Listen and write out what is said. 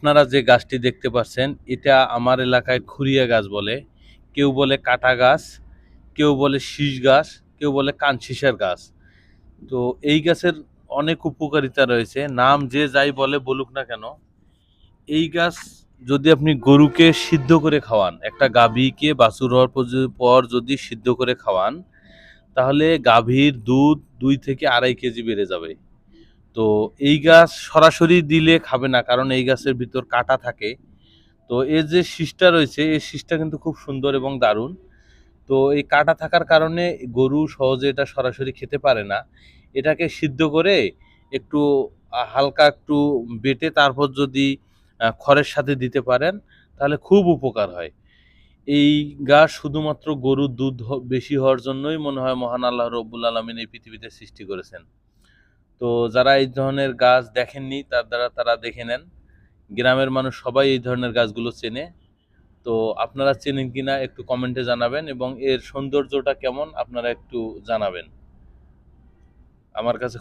আপনারা যে গাছটি দেখতে পাচ্ছেন এটা আমার এলাকায় খুরিয়া গাছ বলে, কেউ বলে কাটা গাছ, কেউ বলে শীষ গাছ, কেউ বলে কানশিসের গাছ। তো এই গাছের অনেক উপকারিতা রয়েছে, নাম যে যাই বলে বলুক না কেন। এই গাছ যদি আপনি গরুকে সিদ্ধ করে খাওয়ান, একটা গাভীকে বাছুর হওয়ার পর যদি সিদ্ধ করে খাওয়ান, তাহলে গাভীর দুধ 2 থেকে 2.5 কেজি বেড়ে যাবে। তো এই গাছ সরাসরি দিলে খাবে না, কারণ এই গাছের ভিতর কাঁটা থাকে। তো এর যে শীষটা রয়েছে এই শীষটা কিন্তু খুব সুন্দর এবং দারুণ। তো এই কাঁটা থাকার কারণে গরু সহজে এটা সরাসরি খেতে পারে না। এটাকে সিদ্ধ করে একটু হালকা একটু বেটে তারপর যদি খড়ের সাথে দিতে পারেন তাহলে খুব উপকার হয়। এই গাছ শুধুমাত্র গরুর দুধ বেশি হওয়ার জন্যই মনে হয় মহান আল্লাহ রব্বুল আলামিন এই পৃথিবীতে সৃষ্টি করেছেন। তো যারা এই ধরনের গাছ দেখেননি তারা দেখে নেন। গ্রামের মানুষ সবাই এই ধরনের গাছগুলো চেনে। তো আপনারা চেনেন কিনা একটু কমেন্টে জানাবেন এবং এর সৌন্দর্যটা কেমন আপনারা একটু জানাবেন। আমার কাছে